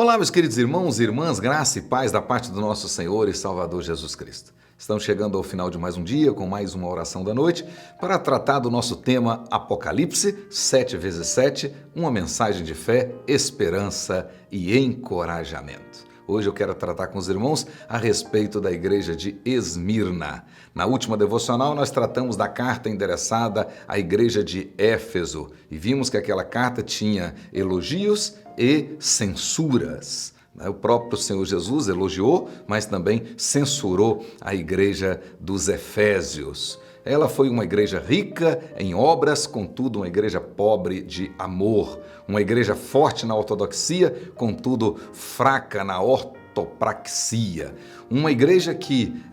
Olá, meus queridos irmãos e irmãs, graça e paz da parte do nosso Senhor e Salvador Jesus Cristo. Estamos chegando ao final de mais um dia, com mais uma oração da noite, para tratar do nosso tema Apocalipse 7x7, uma mensagem de fé, esperança e encorajamento. Hoje eu quero tratar com os irmãos a respeito da igreja de Esmirna. Na última devocional nós tratamos da carta endereçada à igreja de Éfeso e vimos que aquela carta tinha elogios e censuras. O próprio Senhor Jesus elogiou, mas também censurou a igreja dos Efésios. Ela foi uma igreja rica em obras, contudo uma igreja pobre de amor. Uma igreja forte na ortodoxia, contudo fraca na ortopraxia. Uma igreja que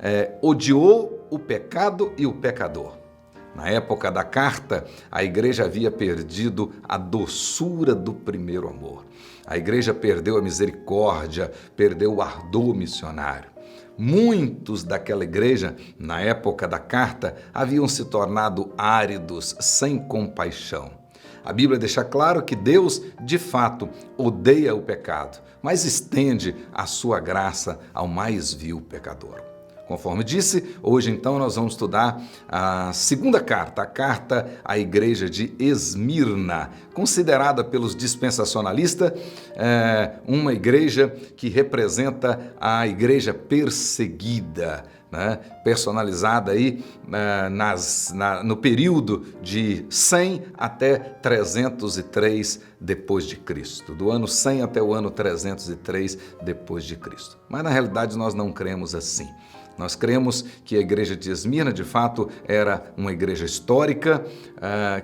odiou o pecado e o pecador. Na época da carta, a igreja havia perdido a doçura do primeiro amor. A igreja perdeu a misericórdia, perdeu o ardor missionário. Muitos daquela igreja, na época da carta, haviam se tornado áridos, sem compaixão. A Bíblia deixa claro que Deus, de fato, odeia o pecado, mas estende a sua graça ao mais vil pecador. Conforme disse, hoje então nós vamos estudar a segunda carta, a carta à igreja de Esmirna, considerada pelos dispensacionalistas uma igreja que representa a igreja perseguida, né? Personalizada aí no período de 100 até 303 depois de Cristo, do ano 100 até o ano 303 depois de Cristo. Mas na realidade nós não cremos assim. Nós cremos que a igreja de Esmirna, de fato, era uma igreja histórica,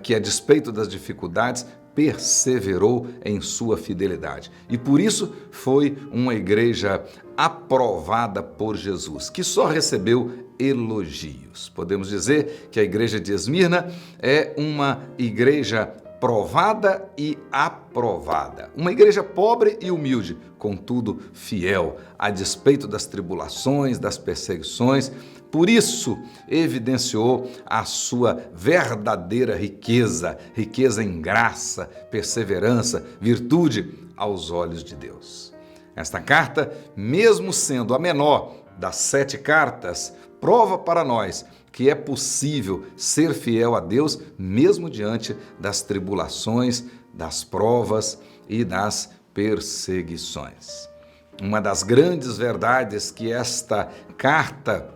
que a despeito das dificuldades, perseverou em sua fidelidade. E por isso foi uma igreja aprovada por Jesus, que só recebeu elogios. Podemos dizer que a igreja de Esmirna é uma igreja provada e aprovada. Uma igreja pobre e humilde, contudo fiel, a despeito das tribulações, das perseguições. Por isso, evidenciou a sua verdadeira riqueza, riqueza em graça, perseverança, virtude aos olhos de Deus. Esta carta, mesmo sendo a menor das 7 cartas, prova para nós que é possível ser fiel a Deus mesmo diante das tribulações, das provas e das perseguições. Uma das grandes verdades que esta carta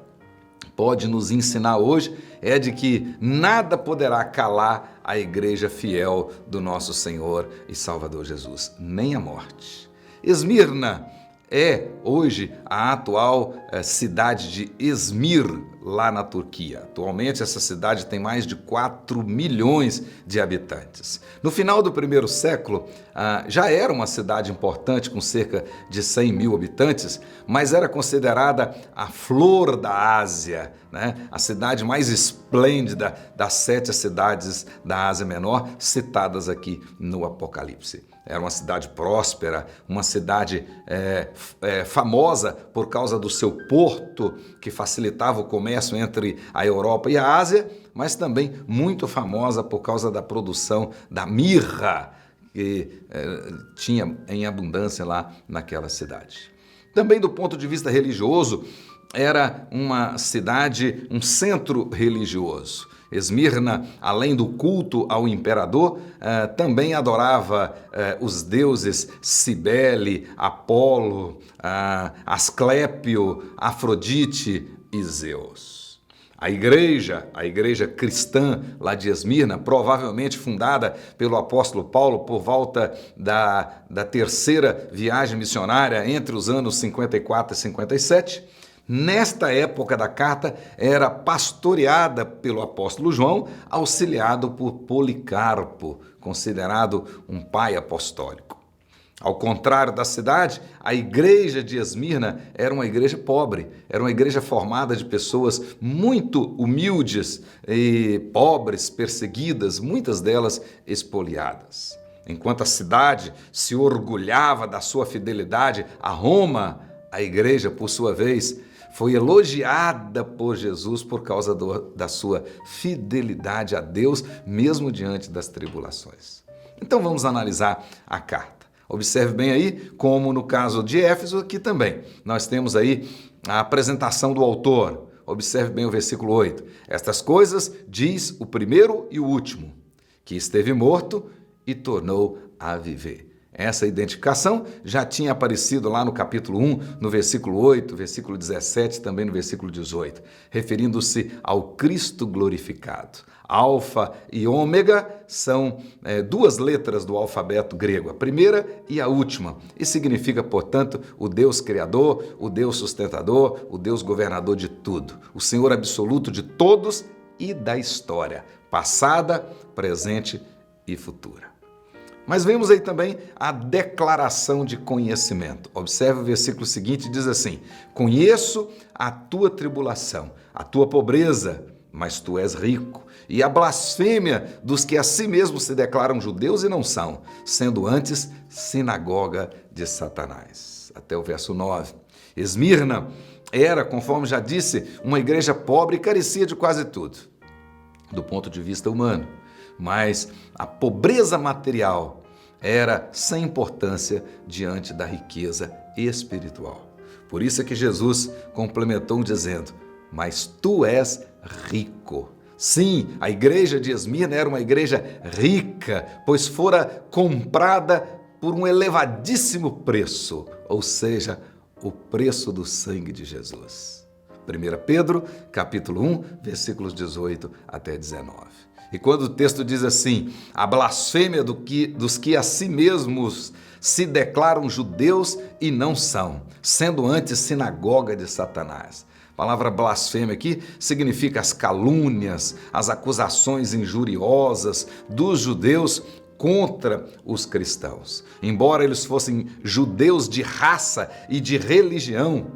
pode nos ensinar hoje é de que nada poderá calar a igreja fiel do nosso Senhor e Salvador Jesus, nem a morte. Esmirna é hoje a atual cidade de Izmir, lá na Turquia. Atualmente essa cidade tem mais de 4 milhões de habitantes. No final do primeiro século, já era uma cidade importante com cerca de 100 mil habitantes, mas era considerada a flor da Ásia, né? A cidade mais esplêndida das 7 cidades da Ásia Menor citadas aqui no Apocalipse. Era uma cidade próspera, uma cidade famosa por causa do seu porto, que facilitava o comércio entre a Europa e a Ásia, mas também muito famosa por causa da produção da mirra, que tinha em abundância lá naquela cidade. Também do ponto de vista religioso, era uma cidade, um centro religioso. Esmirna, além do culto ao imperador, também adorava os deuses Cibele, Apolo, Asclépio, Afrodite e Zeus. A igreja cristã lá de Esmirna, provavelmente fundada pelo apóstolo Paulo por volta da terceira viagem missionária entre os anos 54 e 57, nesta época da carta, era pastoreada pelo apóstolo João, auxiliado por Policarpo, considerado um pai apostólico. Ao contrário da cidade, a igreja de Esmirna era uma igreja pobre, era uma igreja formada de pessoas muito humildes e pobres, perseguidas, muitas delas expoliadas. Enquanto a cidade se orgulhava da sua fidelidade a Roma, a igreja, por sua vez, foi elogiada por Jesus por causa da sua fidelidade a Deus, mesmo diante das tribulações. Então vamos analisar a carta. Observe bem aí, como no caso de Éfeso, aqui também. Nós temos aí a apresentação do autor. Observe bem o versículo 8. Estas coisas diz o primeiro e o último, que esteve morto e tornou a viver. Essa identificação já tinha aparecido lá no capítulo 1, no versículo 8, versículo 17, também no versículo 18, referindo-se ao Cristo glorificado. Alfa e ômega são duas letras do alfabeto grego, a primeira e a última, e significa, portanto, o Deus criador, o Deus sustentador, o Deus governador de tudo, o Senhor absoluto de todos e da história, passada, presente e futura. Mas vemos aí também a declaração de conhecimento. Observe o versículo seguinte, diz assim: conheço a tua tribulação, a tua pobreza, mas tu és rico, e a blasfêmia dos que a si mesmos se declaram judeus e não são, sendo antes sinagoga de Satanás. Até o verso 9. Esmirna era, conforme já disse, uma igreja pobre e carecia de quase tudo, do ponto de vista humano. Mas a pobreza material era sem importância diante da riqueza espiritual. Por isso é que Jesus complementou dizendo: mas tu és rico. Sim, a igreja de Esmirna era uma igreja rica, pois fora comprada por um elevadíssimo preço, ou seja, o preço do sangue de Jesus. 1 Pedro, capítulo 1, versículos 18 até 19. E quando o texto diz assim, a blasfêmia dos que a si mesmos se declaram judeus e não são, sendo antes sinagoga de Satanás. A palavra blasfêmia aqui significa as calúnias, as acusações injuriosas dos judeus contra os cristãos. Embora eles fossem judeus de raça e de religião,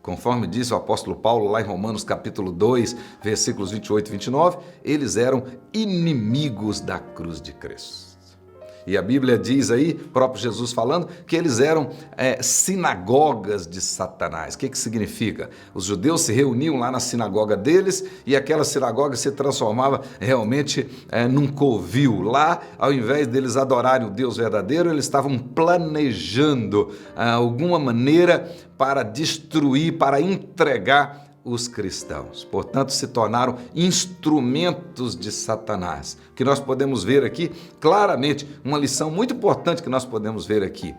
conforme diz o apóstolo Paulo lá em Romanos capítulo 2, versículos 28 e 29, eles eram inimigos da cruz de Cristo. E a Bíblia diz aí, próprio Jesus falando, que eles eram sinagogas de Satanás. O que significa? Os judeus se reuniam lá na sinagoga deles e aquela sinagoga se transformava realmente num covil. Lá, ao invés deles adorarem o Deus verdadeiro, eles estavam planejando alguma maneira para destruir, para entregar os cristãos. Portanto, se tornaram instrumentos de Satanás. O que nós podemos ver aqui, claramente, uma lição muito importante que nós podemos ver aqui,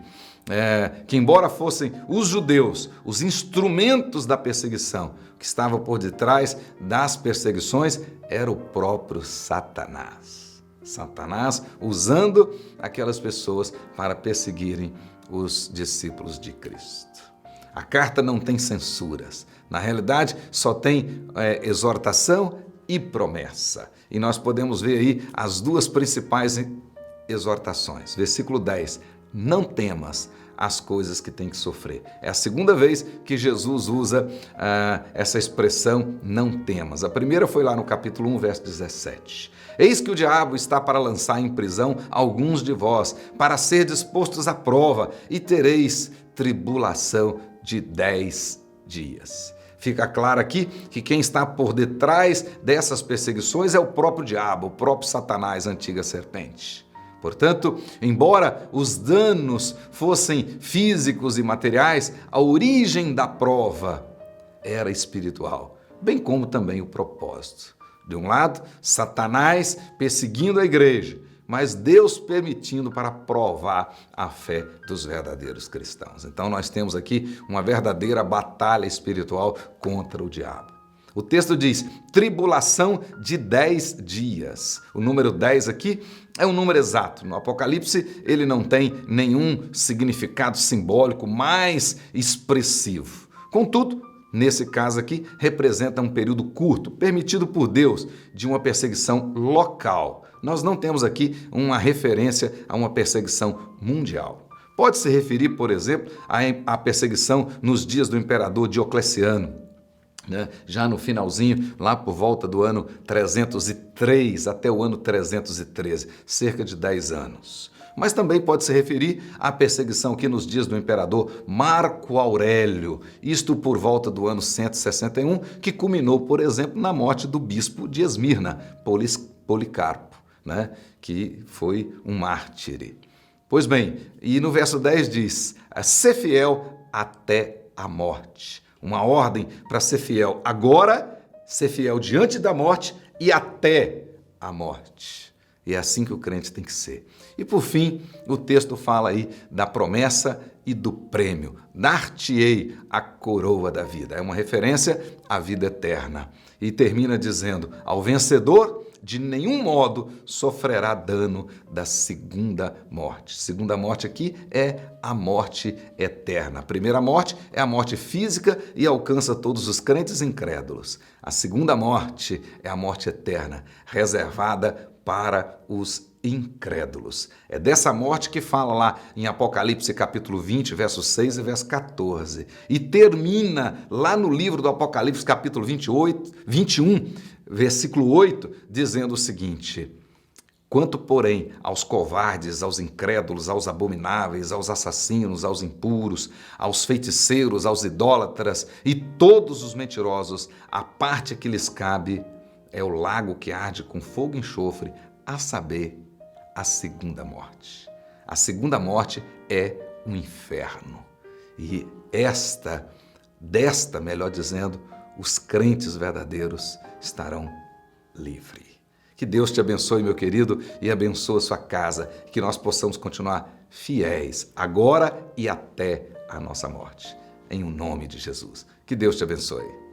que embora fossem os judeus, os instrumentos da perseguição, que estavam por detrás das perseguições, era o próprio Satanás. Satanás usando aquelas pessoas para perseguirem os discípulos de Cristo. A carta não tem censuras. Na realidade, só tem exortação e promessa. E nós podemos ver aí as duas principais exortações. Versículo 10. Não temas as coisas que tem que sofrer. É a segunda vez que Jesus usa essa expressão, não temas. A primeira foi lá no capítulo 1, verso 17. Eis que o diabo está para lançar em prisão alguns de vós, para ser dispostos à prova, e tereis tribulação de 10 dias. Fica claro aqui que quem está por detrás dessas perseguições é o próprio diabo, o próprio Satanás, a antiga serpente. Portanto, embora os danos fossem físicos e materiais, a origem da prova era espiritual, bem como também o propósito. De um lado, Satanás perseguindo a igreja, mas Deus permitindo para provar a fé dos verdadeiros cristãos. Então nós temos aqui uma verdadeira batalha espiritual contra o diabo. O texto diz, tribulação de 10 dias. O número 10 aqui é um número exato. No Apocalipse ele não tem nenhum significado simbólico mais expressivo. Contudo, nesse caso aqui, representa um período curto, permitido por Deus, de uma perseguição local. Nós não temos aqui uma referência a uma perseguição mundial. Pode se referir, por exemplo, à perseguição nos dias do imperador Diocleciano, já no finalzinho, lá por volta do ano 303 até o ano 313, cerca de 10 anos. Mas também pode se referir à perseguição aqui nos dias do imperador Marco Aurélio, isto por volta do ano 161, que culminou, por exemplo, na morte do bispo de Esmirna, Policarpo, que foi um mártire. Pois bem, e no verso 10 diz, ser fiel até a morte. Uma ordem para ser fiel agora, ser fiel diante da morte e até a morte. E é assim que o crente tem que ser. E por fim, o texto fala aí da promessa e do prêmio. Dar-te-ei a coroa da vida. É uma referência à vida eterna. E termina dizendo, ao vencedor, de nenhum modo sofrerá dano da segunda morte. Segunda morte aqui é a morte eterna. A primeira morte é a morte física e alcança todos os crentes incrédulos. A segunda morte é a morte eterna, reservada para os incrédulos. É dessa morte que fala lá em Apocalipse capítulo 20, verso 6 e verso 14. E termina lá no livro do Apocalipse capítulo 21, versículo 8, dizendo o seguinte: quanto, porém, aos covardes, aos incrédulos, aos abomináveis, aos assassinos, aos impuros, aos feiticeiros, aos idólatras e todos os mentirosos, a parte que lhes cabe é o lago que arde com fogo e enxofre, a saber, a segunda morte. A segunda morte é um inferno. E desta, melhor dizendo, os crentes verdadeiros estarão livres. Que Deus te abençoe, meu querido, e abençoe a sua casa. Que nós possamos continuar fiéis agora e até a nossa morte. Em o nome de Jesus. Que Deus te abençoe.